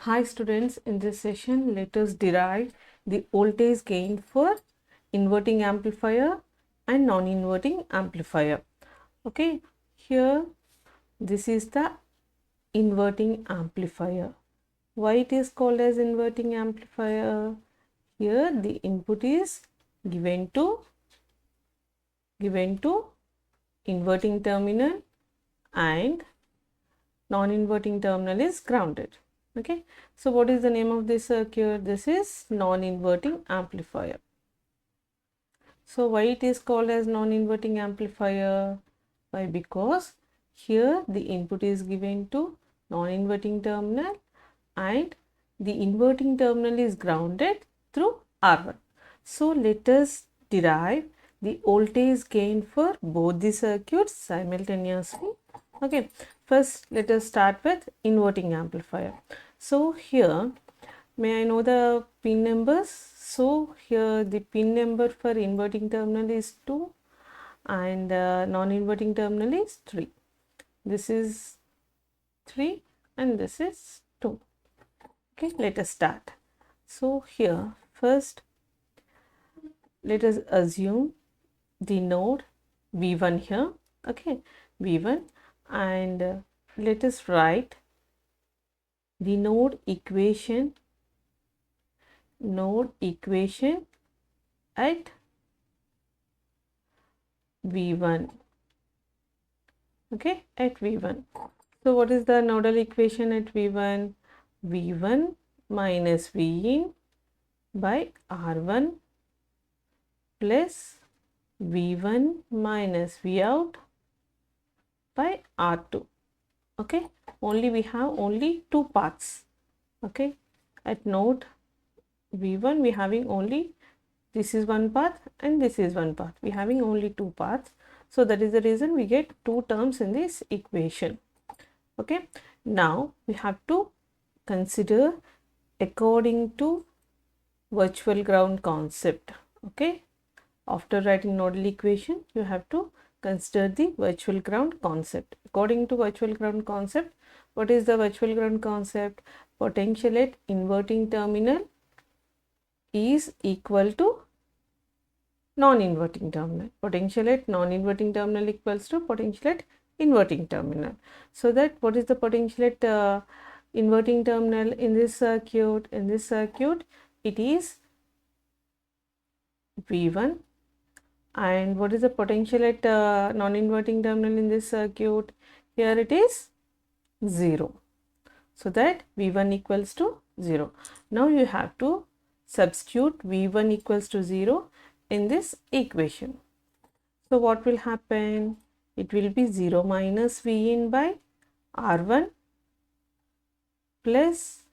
Hi students, in this session let us derive the voltage gain for inverting amplifier and non-inverting amplifier. Okay, here this is the inverting amplifier. Why it is called as inverting amplifier? Here the input is given to inverting terminal and non-inverting terminal is grounded. Okay, so what is the name of this circuit? This is non-inverting amplifier. So why it is called as non-inverting amplifier? Why? Because here the input is given to non-inverting terminal and the inverting terminal is grounded through R1. So let us derive the voltage gain for both the circuits simultaneously. Okay, first let us start with inverting amplifier. So here, may I know the pin numbers? So here the pin number for inverting terminal is 2 and non-inverting terminal is 3. This is 3 and this is 2. Okay, let us start. So here first let us assume the node V1 here. Okay, V1, and let us write the node equation at V1. Okay, at V1. So what is the nodal equation at V1? V1 minus V in by R1 plus V1 minus V out by R2. Okay, we have only two paths. Okay, at node V1 we having only this is one path and this is one path. We having only two paths. So that is the reason we get two terms in this equation. Okay, now we have to consider according to virtual ground concept. Okay, after writing nodal equation you have to consider the virtual ground concept. According to virtual ground concept, what is the virtual ground concept? Potential at inverting terminal is equal to non-inverting terminal. Potential at non-inverting terminal equals to potential at inverting terminal. So that what is the potential at inverting terminal in this circuit? In this circuit it is V1, and what is the potential at non-inverting terminal in this circuit? Here it is 0. So that V1 equals to 0. Now you have to substitute V1 equals to 0 in this equation. So what will happen? It will be 0 minus V in by R1 plus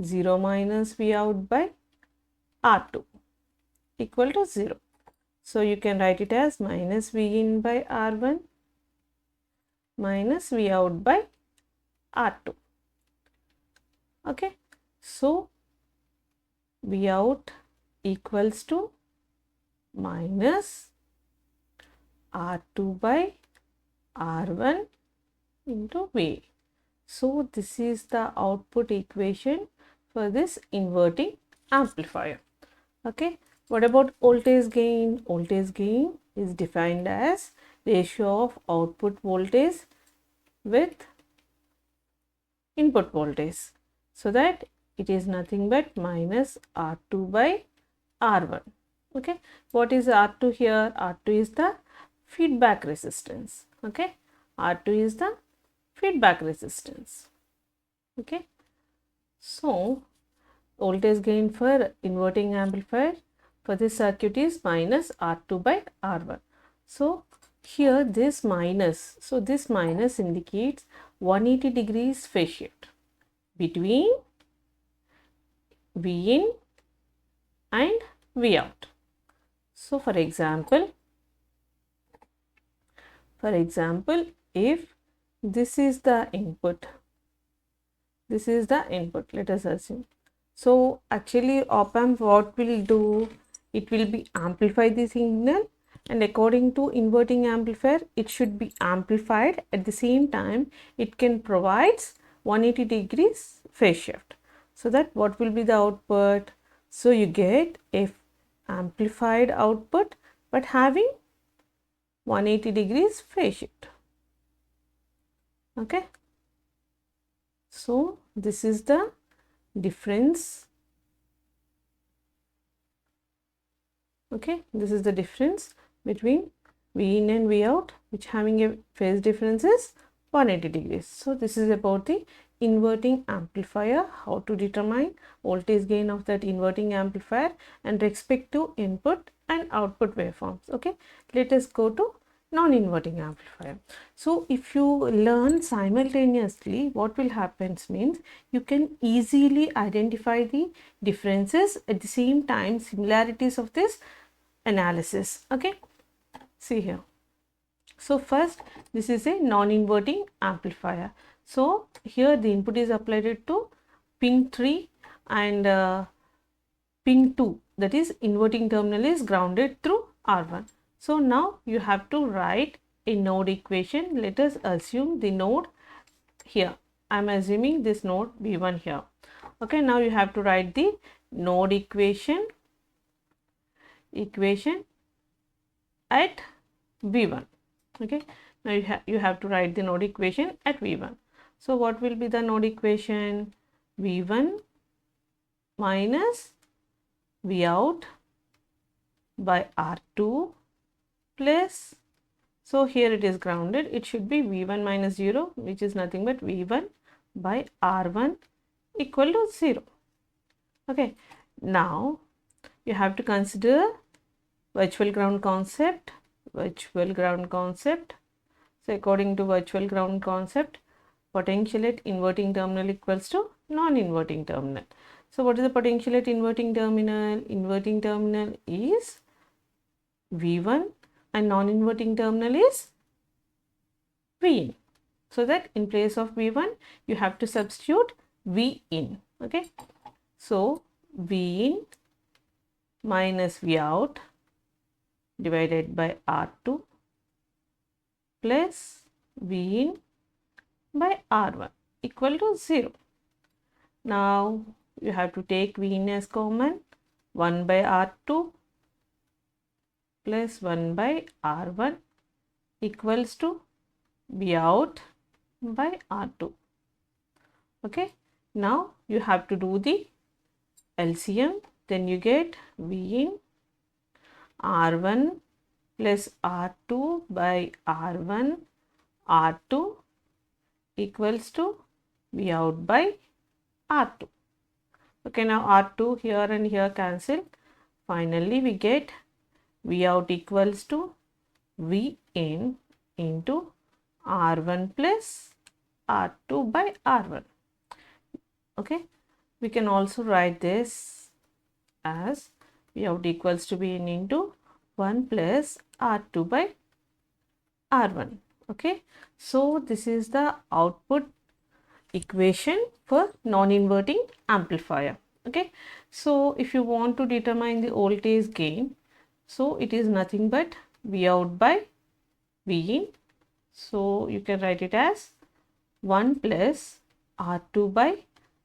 0 minus V out by R2 equal to 0. So you can write it as minus V in by R1 minus V out by R2. Okay, so V out equals to minus R2 by R1 into V. So this is the output equation for this inverting amplifier. Okay, what about voltage gain? Voltage gain is defined as ratio of output voltage with input voltage, so that it is nothing but minus R2 by R1. Okay, what is R2 here? R2 is the feedback resistance. Okay, R2 is the feedback resistance. Okay, so voltage gain for inverting amplifier for this circuit is minus R2 by R1. So here this minus, so this minus indicates 180 degrees phase shift between V in and V out. So for example, if this is the input, let us assume. So actually op-amp what will do? It will be amplify the signal, and according to inverting amplifier it should be amplified. At the same time it can provide 180 degrees phase shift. So that what will be the output? So you get a amplified output but having 180 degrees phase shift. Okay. So this is the difference. Okay, this is the difference between V in and V out, which having a phase difference is 180 degrees. So this is about the inverting amplifier, how to determine voltage gain of that inverting amplifier and respect to input and output waveforms. Okay, let us go to non-inverting amplifier. So if you learn simultaneously, what will happen means you can easily identify the differences at the same time, similarities of this analysis. Okay, see here. So first, this is a non-inverting amplifier. So here the input is applied to pin 3 and pin 2, that is inverting terminal is grounded through R1. So now you have to write a node equation. Let us assume the node here. I am assuming this node V1 here. Okay, now you have to write the node equation at V1. Okay, now you have to write the node equation at V1. So what will be the node equation? V1 minus V out by R2 plus, so here it is grounded, it should be V1 minus 0, which is nothing but V1 by R1 equal to 0. Okay, now you have to consider virtual ground concept. So according to virtual ground concept, potential at inverting terminal equals to non-inverting terminal. So what is the potential at inverting terminal? Inverting terminal is V1 and non-inverting terminal is Vin. So that in place of V1 you have to substitute Vin. Okay, so Vin minus V out divided by R2 plus Vin by R1 equal to 0. Now you have to take Vin as common, 1 by R2 plus 1 by R1 equals to V out by R2. Okay, now you have to do the LCM, then you get Vin R1 plus R2 by R1 R2 equals to V out by R2. Okay, now R2 here and here cancel. Finally, we get V out equals to V in into R1 plus R2 by R1. Okay, we can also write this as V out equals to V in into 1 plus R2 by R1. Okay, so this is the output equation for non-inverting amplifier. Okay, so if you want to determine the voltage gain, so it is nothing but V out by V in. So you can write it as 1 plus R2 by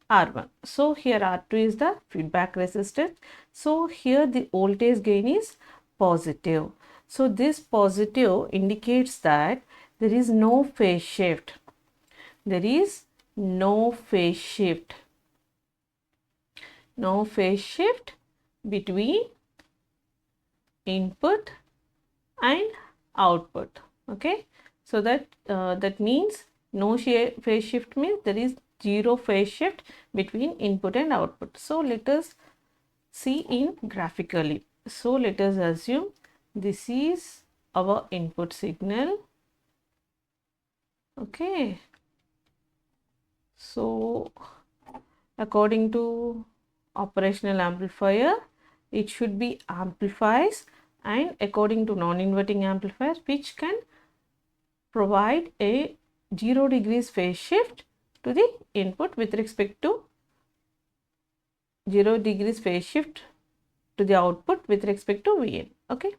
R1. So here R2 is the feedback resistance. So here the voltage gain is positive. So this positive indicates that there is no phase shift. There is no phase shift. No phase shift between input and output. Okay, so that means no phase shift means there is zero phase shift between input and output. So let us see in graphically. So let us assume this is our input signal. Okay, so according to operational amplifier, it should be amplifies, and according to non-inverting amplifier, which can provide a 0 degrees phase shift to the input with respect to 0 degrees phase shift to the output with respect to Vn. Okay,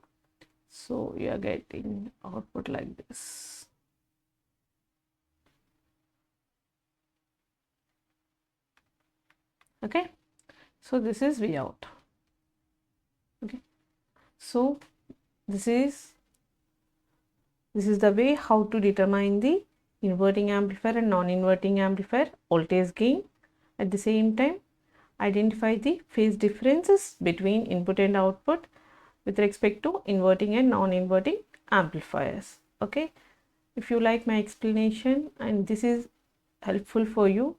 so you are getting output like this. Okay, so this is V out. Okay, so this is the way how to determine the inverting amplifier and non-inverting amplifier voltage gain. At the same time, identify the phase differences between input and output with respect to inverting and non-inverting amplifiers. Okay, if you like my explanation and this is helpful for you,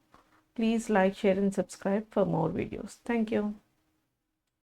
please like, share and subscribe for more videos. Thank you.